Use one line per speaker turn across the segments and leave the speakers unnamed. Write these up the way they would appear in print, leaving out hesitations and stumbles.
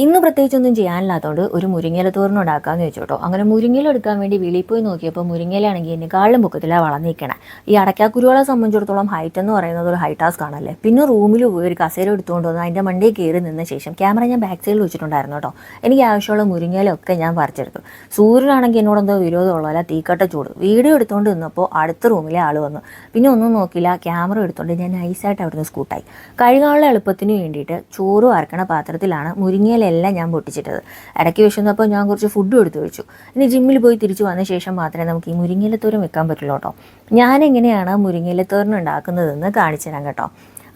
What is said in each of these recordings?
ഇന്ന് പ്രത്യേകിച്ചൊന്നും ചെയ്യാനില്ലാത്തതുകൊണ്ട് ഒരു മുരിങ്ങയില തോരൻ ഉണ്ടാക്കാമെന്ന് വെച്ചു കേട്ടോ. അങ്ങനെ മുരിങ്ങയില എടുക്കാൻ വേണ്ടി വെളിയിൽ പോയി നോക്കിയപ്പോൾ മുരിങ്ങയിലാണെങ്കിൽ എന്നെക്കാളും പൊക്കത്തിലാണ് വളർന്നിരിക്കണേ. ഈ അടയ്ക്കാക്കുരുകളെ സംബന്ധിച്ചിടത്തോളം ഹൈറ്റ് എന്ന് പറയുന്നത് ഒരു ഹൈ ടാസ്ക് ആണല്ലേ. പിന്നെ റൂമിൽ പോയി ഒരു കസേര എടുത്തുകൊണ്ട് വന്ന് അതിൻ്റെ മണ്ടയിൽ കയറി നിന്ന ശേഷം ക്യാമറ ഞാൻ ബാക്ക് സൈഡിൽ വെച്ചിട്ടുണ്ടായിരുന്നു കേട്ടോ. എനിക്ക് ആവശ്യമുള്ള മുരിങ്ങയിലൊക്കെ ഞാൻ പറിച്ചെടുത്തു. സൂര്യനാണെങ്കിൽ എന്നോടെന്തോ വിരോധമുള്ളതല്ല, തീക്കട്ട ചൂട്. വീഡിയോ എടുത്തുകൊണ്ട് നിന്നപ്പോൾ അടുത്ത റൂമിലെ ആൾ വന്നു. പിന്നെ ഒന്നും നോക്കില്ല, ക്യാമറ എടുത്തുകൊണ്ട് ഞാൻ നൈസായിട്ട് അവിടുന്ന് സ്കൂട്ടായി. കഴുകാനുള്ള എളുപ്പത്തിന് വേണ്ടിയിട്ട് ചോറ് വറക്കണ പാത്രത്തിലാണ് മുരിങ്ങയില എല്ലാം ഞാൻ പൊട്ടിച്ചിട്ടത്. ഇടയ്ക്ക് വിശന്നപ്പോൾ ഞാൻ കുറച്ച് ഫുഡും എടുത്ത് വെച്ചു. ഇനി ജിമ്മിൽ പോയി തിരിച്ചു വന്ന ശേഷം മാത്രമേ നമുക്ക് ഈ മുരിങ്ങയിലത്തോരൻ വെക്കാൻ പറ്റുള്ളൂ കേട്ടോ. ഞാനെങ്ങനെയാണ് മുരിങ്ങയിലത്തോരൻ ഉണ്ടാക്കുന്നതെന്ന് കാണിച്ചു തരാം കേട്ടോ.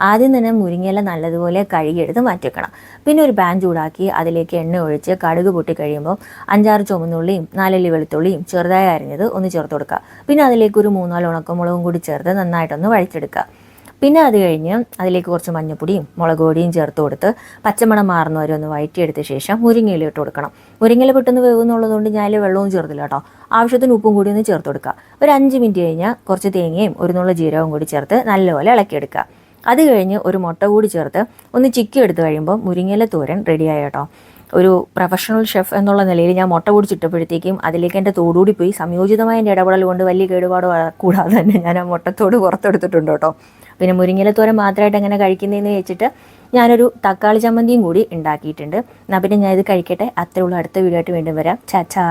ആദ്യം തന്നെ മുരിങ്ങയില നല്ലതുപോലെ കഴുകിയെടുത്ത് മാറ്റി വെക്കണം. പിന്നെ ഒരു പാൻ ചൂടാക്കി അതിലേക്ക് എണ്ണ ഒഴിച്ച് കടുക് പൊട്ടി കഴിയുമ്പോൾ 5-6 ചുവന്നുള്ളിയും 4 അല്ലി വെളുത്തുള്ളിയും ചെറുതായി അരിഞ്ഞത് ഒന്ന് ചേർത്ത് കൊടുക്കുക. പിന്നെ അതിലേക്ക് ഒരു 3-4 ഉണക്കമുളകും കൂടി ചേർത്ത് നന്നായിട്ടൊന്ന് വഴിച്ചെടുക്കുക. പിന്നെ അത് കഴിഞ്ഞ് അതിലേക്ക് കുറച്ച് മഞ്ഞപ്പൊടിയും മുളക് പൊടിയും ചേർത്ത് കൊടുത്ത് പച്ചമണം മാറുന്ന വരെ ഒന്ന് വഴറ്റിയെടുത്ത ശേഷം മുരിങ്ങയില ഇട്ട് കൊടുക്കണം. മുരിങ്ങയില പെട്ടെന്ന് വേവുന്നുള്ളതുകൊണ്ട് ഞാൻ വെള്ളവും ചേർത്തില്ല കേട്ടോ. ആവശ്യത്തിന് ഉപ്പും കൂടി ഒന്ന് ചേർത്ത് കൊടുക്കുക. ഒരു 5 മിനിറ്റ് കഴിഞ്ഞാൽ കുറച്ച് തേങ്ങയും ഒരു നുള്ള ജീരകവും കൂടി ചേർത്ത് നല്ലപോലെ ഇളക്കിയെടുക്കുക. അത് കഴിഞ്ഞ് ഒരു മുട്ട കൂടി ചേർത്ത് ഒന്ന് ചിക്കി എടുത്ത് കഴിയുമ്പോൾ മുരിങ്ങയില തോരൻ റെഡിയായി കേട്ടോ. ഒരു പ്രൊഫഷണൽ ഷെഫ് എന്നുള്ള നിലയിൽ ഞാൻ മുട്ട പൊടിച്ചിട്ടപ്പോഴത്തേക്കും അതിലേക്ക് എൻ്റെ തോടുകൂടി പോയി സംയോജിതമായ എൻ്റെ ഇടപെടൽ കൊണ്ട് വലിയ കേടുപാട് കൂടാതെ തന്നെ ഞാൻ ആ മുട്ടത്തോട് പുറത്തെടുത്തിട്ടുണ്ട് കേട്ടോ. പിന്നെ മുരിങ്ങയില തോരൻ മാത്രമായിട്ട് എങ്ങനെ കഴിക്കുന്നതെന്ന് വെച്ചിട്ട് ഞാനൊരു തക്കാളി ചമ്മന്തിയും കൂടി ഉണ്ടാക്കിയിട്ടുണ്ട്. എന്നാൽ പിന്നെ ഞാൻ ഇത് കഴിക്കട്ടെ. അത്രയുള്ള അടുത്ത വീഡിയോ ആയിട്ട് വീണ്ടും വരാം. ചാച്ചാ.